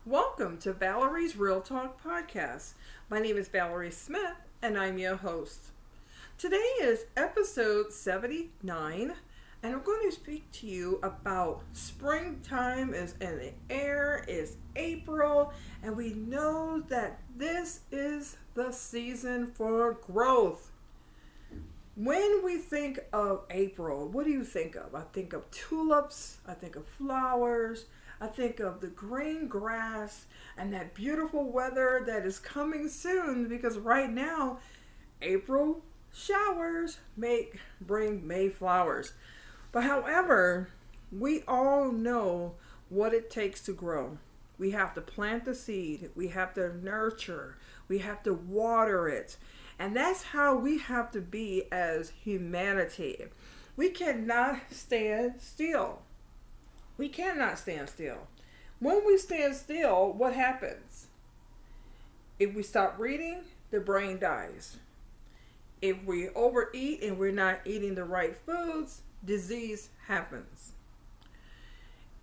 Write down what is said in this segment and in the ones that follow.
Welcome to Valerie's Real Talk Podcast. My name is Valerie Smith and I'm your host. Today is episode 79 and I'm going to speak to you about springtime is in the air, it's April, and we know that this is the season for growth. When we think of April, what do you think of? I think of tulips, I think of flowers, I think of the green grass and that beautiful weather that is coming soon because right now, April showers bring May flowers. But however, we all know what it takes to grow. We have to plant the seed, we have to nurture, we have to water it. And that's how we have to be as humanity. We cannot stand still. We cannot stand still. When we stand still, what happens? If we stop reading, the brain dies. If we overeat and we're not eating the right foods, disease happens.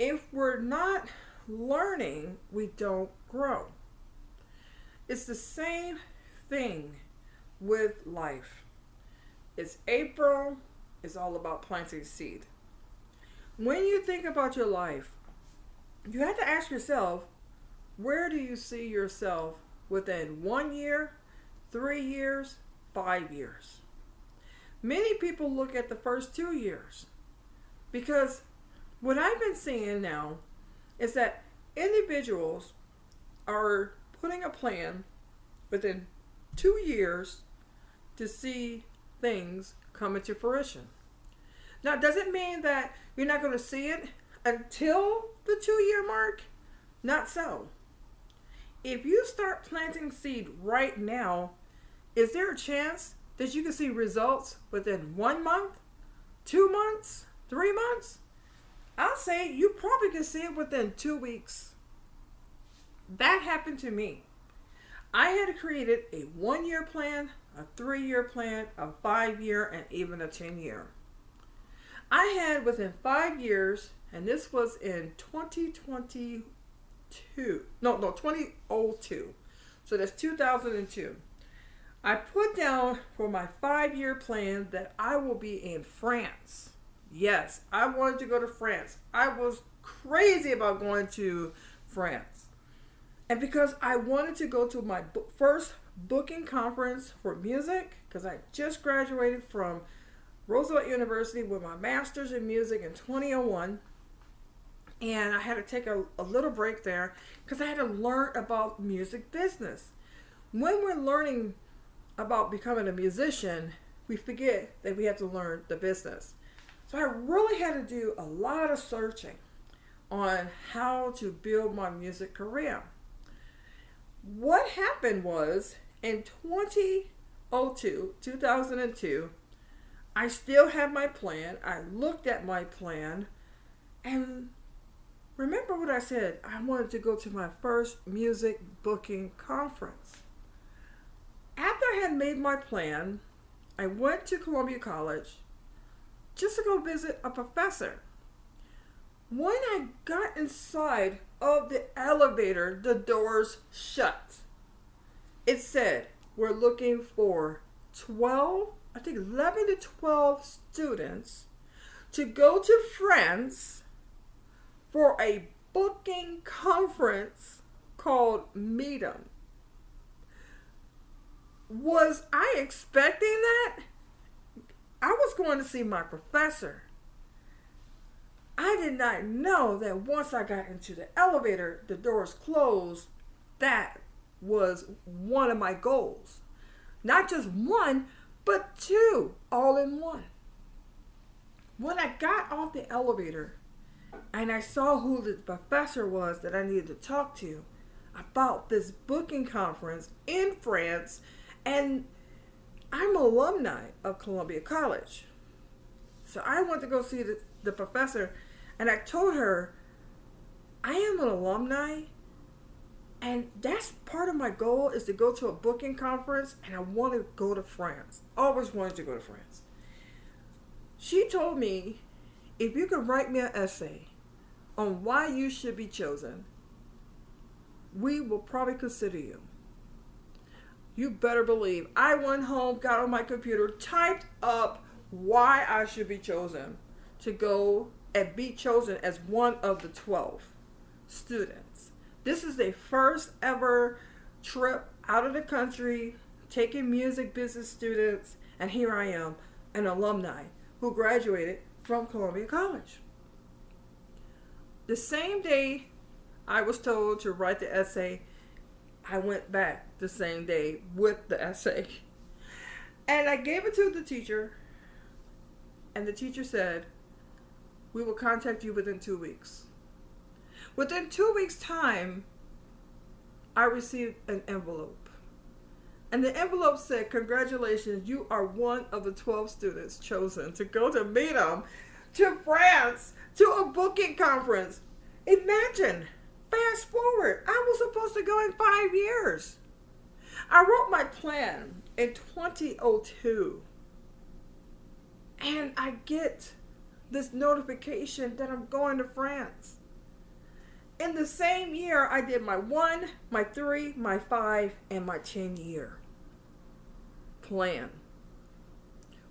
If we're not learning, we don't grow. It's the same thing with life. It's April. It's all about planting seed. When you think about your life, you have to ask yourself, where do you see yourself within 1 year, 3 years, 5 years? Many people look at the first 2 years because what I've been seeing now is that individuals are putting a plan within 2 years to see things come into fruition. Now, does it mean that you're not going to see it until the 2-year mark? Not so. If you start planting seed right now, is there a chance that you can see results within 1 month, 2 months, 3 months? I'll say you probably can see it within 2 weeks. That happened to me. I had created a 1-year plan, a 3-year plan, a 5-year, and even a 10-year. I had within 5 years, and this was in 2002. So that's 2002. I put down for my 5-year plan that I will be in France. Yes, I wanted to go to France. I was crazy about going to France. And because I wanted to go to my first booking conference for music, because I just graduated from Roosevelt University with my master's in music in 2001. And I had to take a little break there because I had to learn about music business. When we're learning about becoming a musician, we forget that we have to learn the business. So I really had to do a lot of searching on how to build my music career. What happened was in 2002, I still had my plan. I looked at my plan and remember what I said. I wanted to go to my first music booking conference. After I had made my plan, I went to Columbia College just to go visit a professor. When I got inside of the elevator, the doors shut. It said, we're looking for 11 to 12 students to go to France for a booking conference called Meetum. Was I expecting that? I was going to see my professor. I did not know that once I got into the elevator, the doors closed. That was one of my goals. Not just one, but 2 all in one. When I got off the elevator and I saw who the professor was that I needed to talk to about this booking conference in France, and I'm an alumni of Columbia College. So I went to go see the professor and I told her, I am an alumni and that's part of my goal is to go to a booking conference and I want to go to France. Always wanted to go to France. She told me, if you could write me an essay on why you should be chosen, we will probably consider you. You better believe I went home, got on my computer, typed up why I should be chosen to go and be chosen as one of the 12 students. This is the first ever trip out of the country, taking music business students, and here I am, an alumni who graduated from Columbia College. The same day I was told to write the essay, I went back the same day with the essay. And I gave it to the teacher, and the teacher said, we will contact you within 2 weeks. Within 2 weeks' time, I received an envelope. And the envelope said, congratulations, you are one of the 12 students chosen to go to meet them, to France, to a booking conference. Imagine, fast forward, I was supposed to go in 5 years. I wrote my plan in 2002. And I get this notification that I'm going to France. In the same year, I did my 1, my 3, my 5, and my 10-year plan.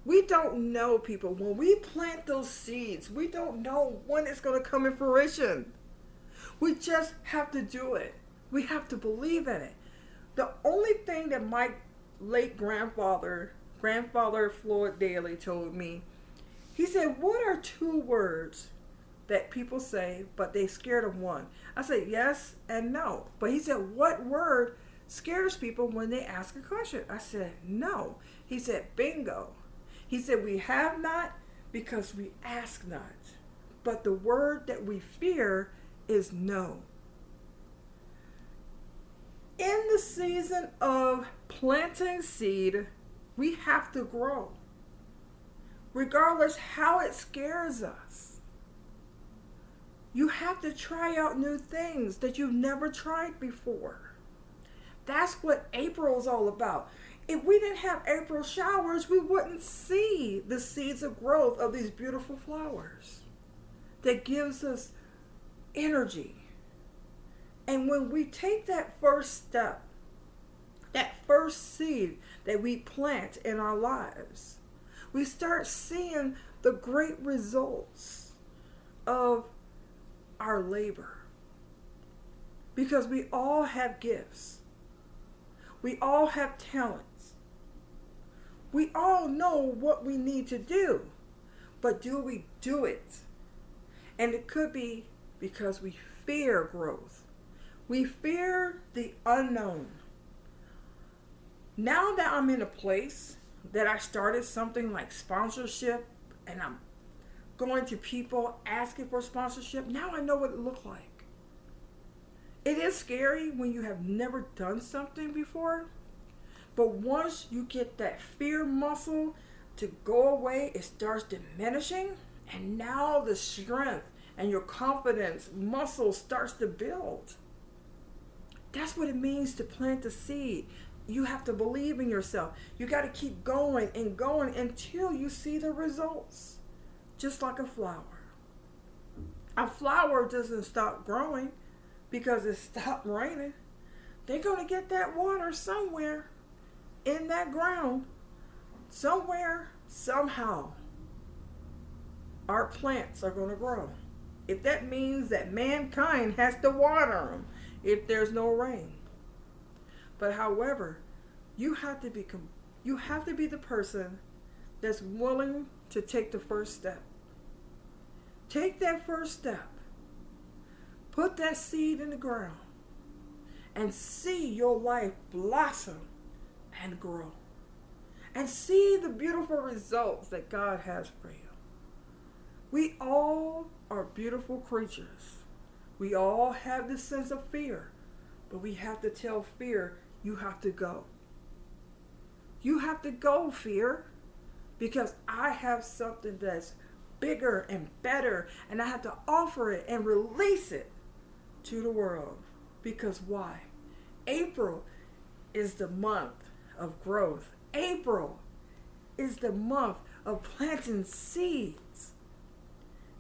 We don't know, people. When we plant those seeds, we don't know when it's going to come in fruition. We just have to do it. We have to believe in it. The only thing that my late grandfather Floyd Daly, told me, he said, what are 2 words that people say, but they scared of one? I said, yes and no. But he said, what word scares people when they ask a question? I said, no. He said, bingo. He said, we have not because we ask not. But the word that we fear is no. In the season of planting seed, we have to grow, regardless how it scares us. You have to try out new things that you've never tried before. That's what April is all about. If we didn't have April showers, we wouldn't see the seeds of growth of these beautiful flowers that gives us energy. And when we take that first step, that first seed that we plant in our lives, we start seeing the great results of our labor. Because we all have gifts. We all have talents. We all know what we need to do. But do we do it? And it could be because we fear growth. We fear the unknown. Now that I'm in a place that I started something like sponsorship, and I'm going to people asking for sponsorship, now I know what it looks like. It is scary when you have never done something before, but once you get that fear muscle to go away, it starts diminishing, and now the strength and your confidence muscle starts to build. That's what it means to plant a seed. You have to believe in yourself. You got to keep going and going until you see the results. Just like a flower. A flower doesn't stop growing because it stopped raining. They're going to get that water somewhere in that ground. Somewhere, somehow. Our plants are going to grow. If that means that mankind has to water them if there's no rain. But however, you have to be the person that's willing to take the first step. Take that first step. Put that seed in the ground and see your life blossom and grow. And see the beautiful results that God has for you. We all are beautiful creatures. We all have this sense of fear, but we have to tell fear, you have to go. You have to go, fear, because I have something that's bigger and better, and I have to offer it and release it to the world. Because why? April is the month of growth. April is the month of planting seeds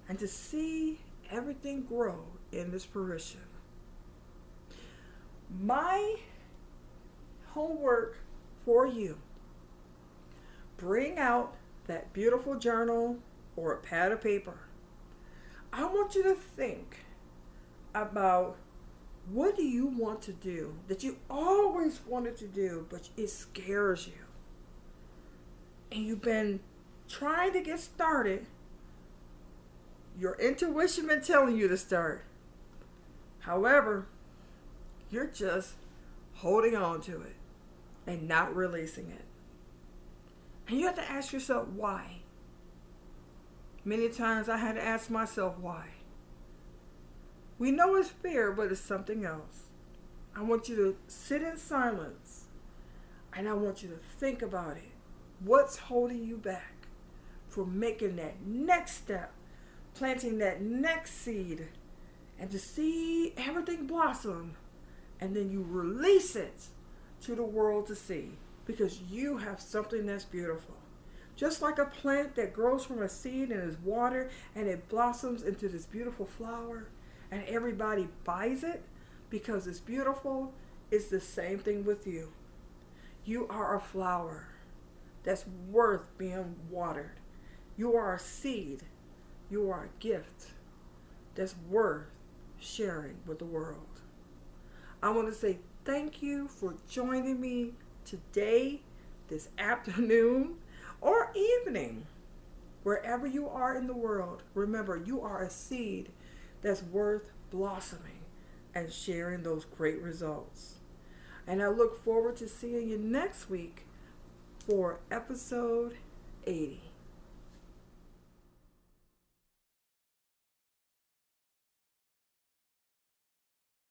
and to see everything grow in this fruition. My homework for you: bring out that beautiful journal or a pad of paper. I want you to think about, what do you want to do that you always wanted to do, but it scares you? And you've been trying to get started. Your intuition been telling you to start. However, you're just holding on to it and not releasing it. And you have to ask yourself why. Many times I had to ask myself why. We know it's fear, but it's something else. I want you to sit in silence and I want you to think about it. What's holding you back from making that next step, planting that next seed, and to see everything blossom, and then you release it to the world to see, because you have something that's beautiful. Just like a plant that grows from a seed and is watered and it blossoms into this beautiful flower and everybody buys it because it's beautiful, it's the same thing with you. You are a flower that's worth being watered. You are a seed. You are a gift that's worth sharing with the world. I want to say thank you for joining me today, this afternoon, or evening, wherever you are in the world. Remember, you are a seed that's worth blossoming and sharing those great results. And I look forward to seeing you next week for episode 80.